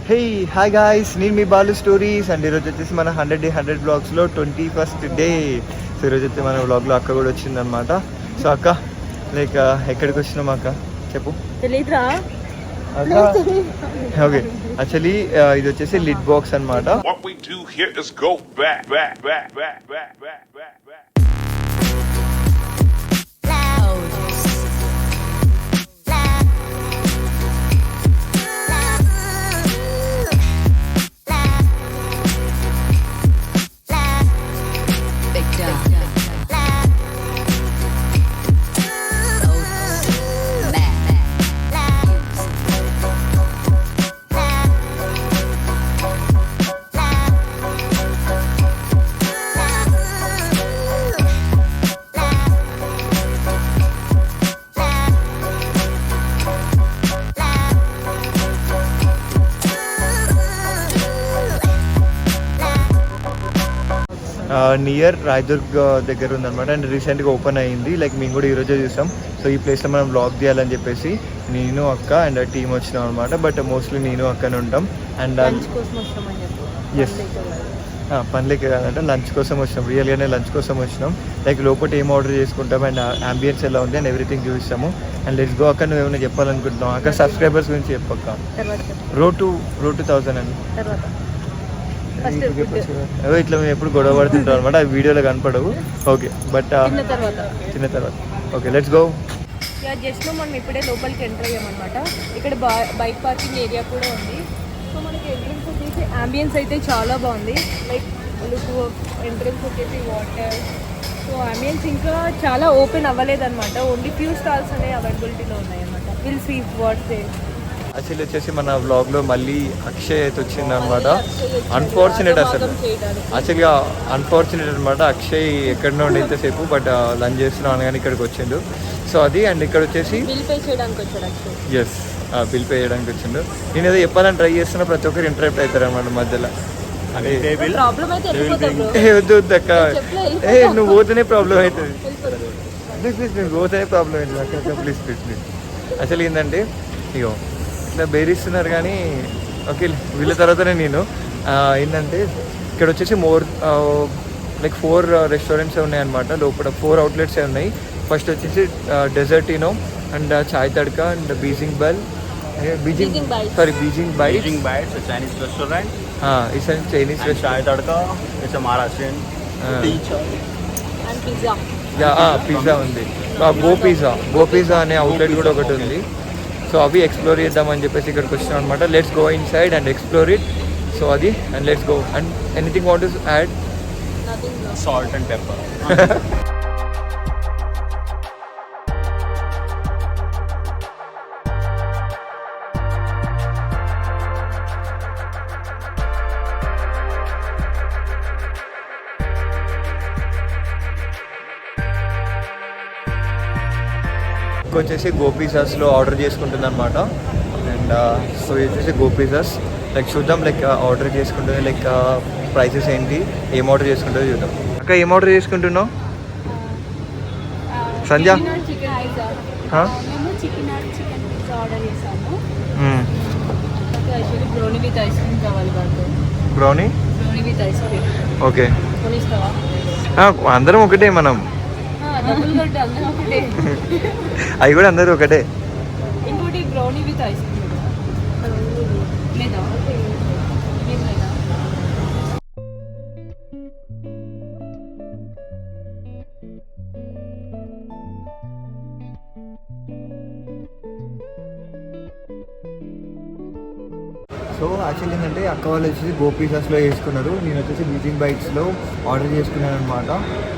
Hey hi guys, నేను మీ Balu stories and ఈరోజు వచ్చేసి మన 100 బ్లాగ్స్లో 21st డే. సో ఈరోజు అయితే మన బ్లాగ్లో అక్క కూడా వచ్చిందనమాట. సో అక్క లైక్ ఎక్కడికి వచ్చినాం అక్క చెప్పు. తెలీదురా. ఓకే, యాక్చువల్లీ ఇది వచ్చేసి లిడ్ బాక్స్ అనమాట. నియర్ రాయదుర్గ్ దగ్గర ఉందన్నమాట. అండ్ రీసెంట్గా ఓపెన్ అయ్యింది. లైక్ మేము కూడా ఈరోజే చూసాం. సో ఈ ప్లేస్లో మనం వ్లాగ్ చేయాలని చెప్పేసి నేను అక్క అండ్ టీమ్ వచ్చినాం అనమాట. బట్ మోస్ట్లీ నేను అక్కనే ఉంటాం. అండ్ ఎస్ పనిలేక కాదంటే లంచ్ కోసం వచ్చినాం. రియల్గానే లంచ్ కోసం వచ్చినాం. లైక్ లోపల ఏం ఆర్డర్ చేసుకుంటాం అండ్ అంబియన్స్ ఎలా ఉంది అండ్ ఎవ్రీథింగ్ చూపిస్తాము. And let's go. అక్క నువ్వు ఏమైనా చెప్పాలనుకుంటున్నావు అక్కడ సబ్స్క్రైబర్స్ గురించి చెప్పక్క. రోడ్ టు 1000 అండి. ఇట్లా మేము ఎప్పుడు గొడవ పడుతుంటాం అనమాట. ఆ వీడియోలో కనపడవు. ఓకే బట్ చిన్న తర్వాత ఓకే లెట్స్ గో. జస్ట్ మనం ఇప్పుడే లోపలికి ఎంటర్ అయ్యామన్నమాట. ఇక్కడ బైక్ పార్కింగ్ ఏరియా కూడా ఉంది. సో మనకి ఎంట్రన్స్ వచ్చేసి అంబియన్స్ అయితే చాలా బాగుంది. లైక్ లుక్ ఎంట్రన్స్ వచ్చేసి వాటర్. సో అంబియన్స్ ఇంకా చాలా ఓపెన్ అవ్వలేదన్నమాట. ఓన్లీ ఫ్యూ స్టాల్స్ అనేవి అవైలబిలిటీలో ఉన్నాయి అన్నమాట. Will see what say. Actually వచ్చేసి మన వ్లాగ్లో మళ్ళీ అక్షయ్ అయితే వచ్చింది అనమాట. అన్ఫార్చునేట్ అసలు యాక్చువల్గా అన్ఫార్చునేట్ అనమాట. అక్షయ్ ఎక్కడో ఉండి ఇంతసేపు బట్ లంచ్ చేస్తున్నాను కానీ ఇక్కడికి వచ్చిండు. సో అది అండ్ ఇక్కడ వచ్చేసి బిల్ పే చేయడానికి వచ్చాడు. ఎస్ బిల్ పే చేయడానికి వచ్చిండు. నేను ఏదో చెప్పాలని ట్రై చేస్తున్నా, ప్రతి ఒక్కరు ఇంటరప్ట్ అవుతారు అనమాట మధ్యలో. వద్దు వద్దు అక్క, నువ్వు పోతేనే ప్రాబ్లం అవుతుంది. ప్లీజ్ నువ్వు పోతేనే ప్రాబ్లం అవుతుంది అక్క. Please please please. యాక్చువల్లీ ఏంటంటే ఇగో ఇట్లా బేరిస్తున్నారు కానీ ఓకే వీళ్ళ తర్వాతనే నేను ఏంటంటే ఇక్కడ వచ్చేసి లైక్ 4 రెస్టారెంట్స్ ఉన్నాయన్నమాట. లోపల 4 అవుట్లెట్స్ ఉన్నాయి. ఫస్ట్ వచ్చేసి Dessertino and Chai Tadka and Beijing Beijing Bites Chinese restaurant. It's a Chinese restaurant. Chai Tadka, it's a Maharashtrian. And pizza. Pizza ఉంది. గో పిజ్జా అనే అవుట్లెట్ కూడా ఒకటి ఉంది. సో అవి ఎక్స్ప్లోర్ చేద్దామని చెప్పేసి ఇక్కడికి వచ్చినాం అనమాట. Let's go inside and explore it. So అది and let's go. And anything want to add? Salt and pepper. వచ్చేసి గో పిజ్జాస్లో ఆర్డర్ చేసుకుంటుంది అనమాట. అండ్ సో వచ్చేసి గో పిజ్జాస్ లైక్ చూద్దాం. లైక్ ఆర్డర్ చేసుకుంటుంది. లైక్ ప్రైసెస్ ఏంటి, ఏం ఆర్డర్ చేసుకుంటుందో చూద్దాం. అక్క ఏం ఆర్డర్ చేసుకుంటున్నావు సంధ్య? Brownie okay. అందరం ఒకటే మనం. అవి కూడా అందరూ ఒకటే. ఇంకోటి brownie with ice cream. So actually ఏంటంటే అక్క వాళ్ళు వచ్చేసి గో పిజ్జాస్లో చేసుకున్నారు. నేను వచ్చేసి బీజింగ్ బైట్స్లో ఆర్డర్ చేసుకున్నాను అనమాట.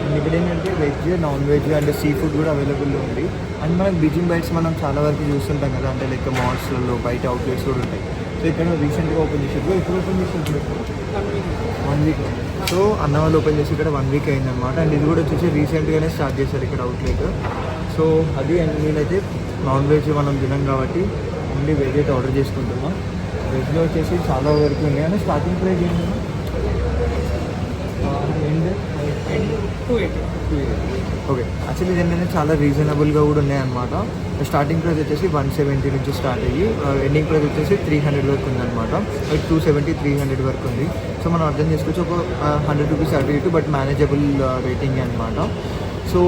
అండ్ ఇక్కడ ఏంటంటే veg, non veg and sea food కూడా అవైలబుల్లో ఉంది. అండ్ మనకి బీజింగ్ బైట్స్ మనం చాలా వరకు చూస్తుంటాం కదా, అంటే లైక్ మాల్స్లలో బయట అవుట్లెట్స్ కూడా ఉంటాయి. సో ఇక్కడ రీసెంట్గా ఓపెన్ చేసారు. ఎప్పుడు ఓపెన్ చేసారు? 1 వీక్. సో అన్న వాళ్ళు ఓపెన్ చేసి ఇక్కడ 1 వీక్ అయిందనమాట. అండ్ ఇది కూడా వచ్చేసి రీసెంట్గానే స్టార్ట్ చేశారు ఇక్కడ అవుట్లెట్. సో అది అండ్ నేనైతే నాన్ వెజ్ మనం తినాం కాబట్టి ఓన్లీ వెజ్ అయితే ఆర్డర్ చేసుకుంటున్నాం. వెజ్లో వచ్చేసి చాలా వరకు ఉన్నాయి. కానీ స్టార్టింగ్ ప్రైస్ ఏంటి? ఓకే, యాక్చువల్లీ దీని చాలా రీజనబుల్గా కూడా ఉన్నాయన్నమాట. స్టార్టింగ్ ప్రైస్ వచ్చేసి 170 నుంచి స్టార్ట్ అయ్యి ఎండింగ్ ప్రైస్ వచ్చేసి 300 వరకు ఉందన్నమాట. 270, 300 వరకు ఉంది. సో మనం అర్థం చేసుకోవచ్చు ఒక 100 రూపీస్ అటు ఇటు, బట్ మేనేజబుల్ రేటింగ్ అనమాట. సో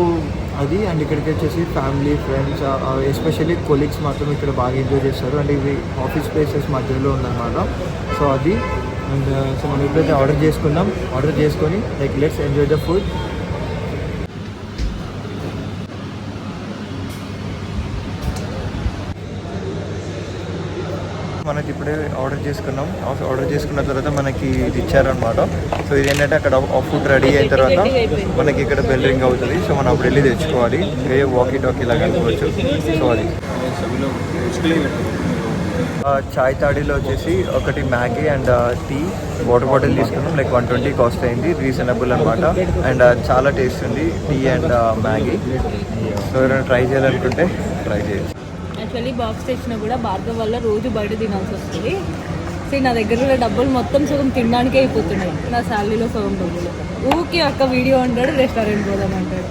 అది, అండ్ ఇక్కడికి వచ్చేసి ఫ్యామిలీ, ఫ్రెండ్స్, ఎస్పెషల్లీ కొలీగ్స్ మాత్రం ఇక్కడ బాగా ఎంజాయ్ చేస్తారు. అండ్ ఇవి ఆఫీస్ ప్లేసెస్ మధ్యలో ఉందన్నమాట. సో అది, అండ్ సో మనం ఇప్పుడైతే ఆర్డర్ చేసుకున్నాం. ఆర్డర్ చేసుకొని like let's enjoy the food. మనకి ఇప్పుడే ఆర్డర్ చేసుకున్నాం. ఆర్డర్ చేసుకున్న తర్వాత మనకి ఇది ఇచ్చారనమాట. సో ఇది ఏంటంటే అక్కడ ఫుడ్ రెడీ అయిన తర్వాత మనకి ఇక్కడ బెల్ రింగ్ అవుతుంది. సో మనం అప్పుడు వెళ్ళి తెచ్చుకోవాలి. వాకీ టాకీ లాగా అనుకోవచ్చు. సో అది చాయ్ తాడీలో వచ్చేసి ఒకటి Maggi and tea, water bottle తీసుకున్నాం. లైక్ 120 కాస్ట్ అయింది, రీజనబుల్ అనమాట. అండ్ చాలా టేస్ట్ ఉంది టీ అండ్ మ్యాగీ. సో ఎవరైనా ట్రై చేయాలనుకుంటే ట్రై చేయొచ్చు. యాక్చువల్లీ బాక్స్ తెచ్చినా కూడా భార్గవ్ వల్ల రోజు బయట తినాల్సి వస్తుంది. సో నా దగ్గర ఉన్న డబ్బులు మొత్తం సగం తినడానికే అయిపోతున్నాయి. నా శాలరీలో సగం డబ్బులు. ఊకే అక్క వీడియో అంటాడు, రెస్టారెంట్ పోదామంటాడు.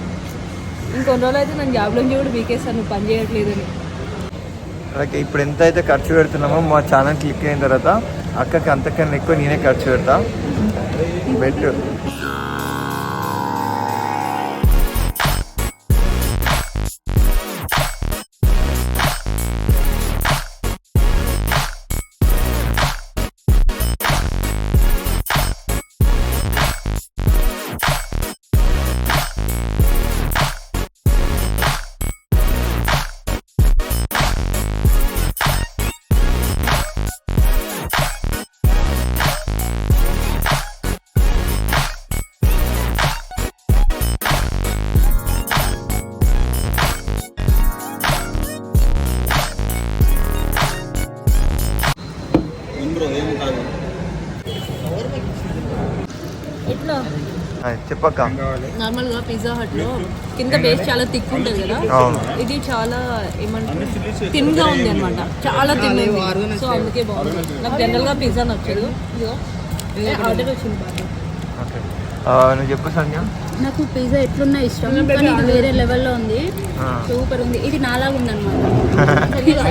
ఇంకొన్ని రోజులు అయితే నేను జాబ్లో నుంచి కూడా వీకేస్తాను, నువ్వు పని చేయట్లేదని. అలాగే ఇప్పుడు ఎంత అయితే ఖర్చు పెడుతున్నామో మా ఛానల్ క్లిక్ అయిన తర్వాత అక్కకి అంతకన్నా ఎక్కువ నేనే ఖర్చు పెడతా. బెట్ ఎట్లా చెప్పక్క. నార్మల్గా పిజ్జా హట్లో కింద బేస్ చాలా థిక్ ఉంటుంది కదా, ఇది చాలా ఏమంటారు థిన్గా ఉంది అనమాట. చాలా థిన్ ఉంది. సో అందుకే బాగుంది. నాకు జనరల్గా పిజ్జా నచ్చదు. ఆర్డర్ వచ్చింది బాగా. ఓకే, నువ్వు చెప్పు సంధ్య. నాకు పిజ్జా ఎట్లున్నా ఇష్టం, కానీ ఇది వేరే లెవెల్లో ఉంది. సూపర్ ఉంది. ఇది నాలాగా ఉంది అనమాట. మధ్యలో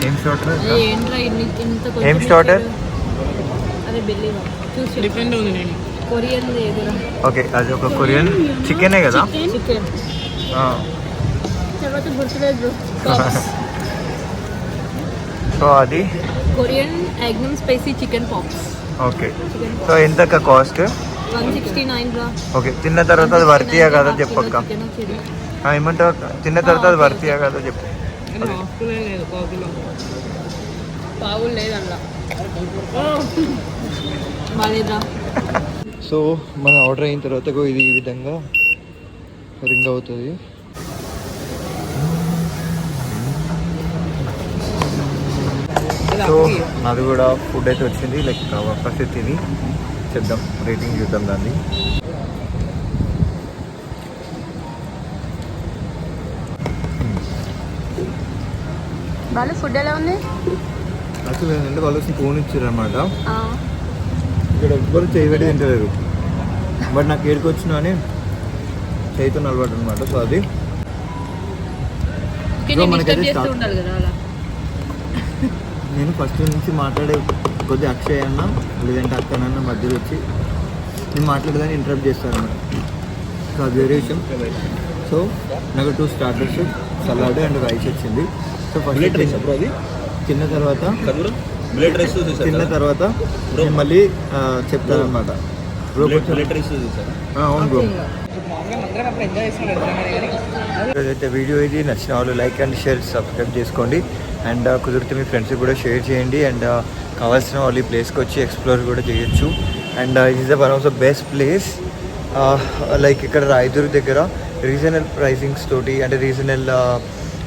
ఏం స్టార్టర్? ఏంట్రా ఇంత ఏం స్టార్టర్? అదే బెల్లి చూసి డిఫరెంట్ ఉంది. నేను కొరియన్ ఏదైనా. ఓకే, అది ఒక కొరియన్ చికెనే కదా. చికెన్ తర్వాత గుర్తులేదు. సో అది కొరియన్ ఎగ్నమ్ spicy chicken pops. Okay, so ఎంతక్క కాస్ట్? 169 రా. ఓకే, తిన్న తర్వాత అది వర్తియా కదా చెప్పక్క. ఏమంటావు, తిన్న తర్వాత అది వర్తియా కదా చెప్పు. పావులు లేదు అలా బాలేదా. సో మన ఆర్డర్ అయిన తర్వాత ఇది ఈ విధంగా రింగ్ అవుతుంది. సో నాది కూడా ఫుడ్ అయితే వచ్చింది. లైక్ ఫస్ట్ తిని చెప్దాం, రేటింగ్ చూద్దాం దాన్ని. వాళ్ళు ఫుడ్ ఎలా ఉంది? యాక్చువల్లీ ఏంటంటే వాళ్ళు ఫోన్ ఇచ్చారు అనమాట. ఇక్కడ ఎవ్వరు చేయబెట్టి తింటలేరు, బట్ నాకు ఏడుకు వచ్చినా అని చేతున్న అలవాటు అనమాట. సో అది నేను ఫస్ట్ నుంచి మాట్లాడే కొద్ది అక్షయ్ అన్న లేదంటే అక్కనన్న మధ్యలో వచ్చి నేను మాట్లాడేదాన్ని ఇంటరప్ట్ చేస్తాను అన్నమాట. సో అది వేరే విషయం. సో నాకు 2 స్టార్టర్స్, సలాడ్ అండ్ రైస్ వచ్చింది. సో ఫస్ట్ తిన్న తర్వాత నేను మళ్ళీ చెప్తాను అనమాట. అవును బ్రో. అయితే వీడియో ఇది నచ్చిన వాళ్ళు లైక్ అండ్ షేర్, సబ్స్క్రైబ్ చేసుకోండి. అండ్ కుదిరితే మీ ఫ్రెండ్స్కి కూడా షేర్ చేయండి. అండ్ కావాల్సిన వాళ్ళు ఈ ప్లేస్కి వచ్చి ఎక్స్ప్లోర్ కూడా చేయొచ్చు. And it is one of the best place. Like ఇక్కడ రాయదుర్గ్ దగ్గర రీజనల్ ప్రైసింగ్స్ తోటి, అంటే రీజనల్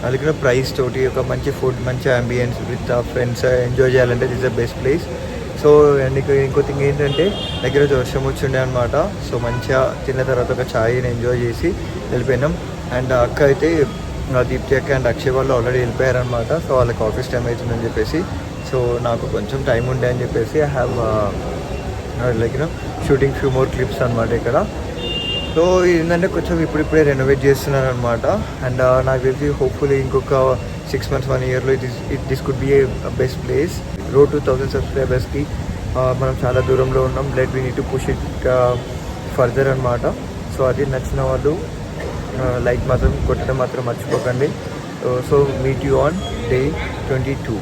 అలాగే ప్రైస్ తోటి ఒక మంచి ఫుడ్, మంచి అంబియన్స్ విత్ ఫ్రెండ్స్ ఎంజాయ్ చేయాలంటే this the best place. So and ఇంకో థింగ్ ఏంటంటే దగ్గర వర్షం వచ్చిండే అనమాట. సో మంచిగా తిన్న తర్వాత ఒక ఛాయ్ని ఎంజాయ్ చేసి వెళ్ళిపోయినాం. అండ్ అక్క అయితే దీప్తి అక్క అండ్ అక్షయ్ వాళ్ళు ఆల్రెడీ వెళ్ళిపోయారనమాట. సో వాళ్ళకి ఆఫీస్ టైం అవుతుందని చెప్పేసి సో సో నాకు కొంచెం టైం ఉండే అని చెప్పేసి I have like shooting few more clips అనమాట ఇక్కడ. సో ఏంటంటే కొంచెం ఇప్పుడిప్పుడే రెనోవేట్ చేస్తున్నారు అనమాట. అండ్ నాకు తెలిసి హోప్ఫుల్లీ ఇంకొక 6 months 1 yearలో this could be a best place. Road to 1000 సబ్స్క్రైబర్స్కి మనం చాలా దూరంలో ఉన్నాం. We need to push it further అనమాట. సో అది నచ్చిన వాళ్ళు లైక్ మాత్రం కొట్టడం మాత్రం మర్చిపోకండి. So meet you on day 22.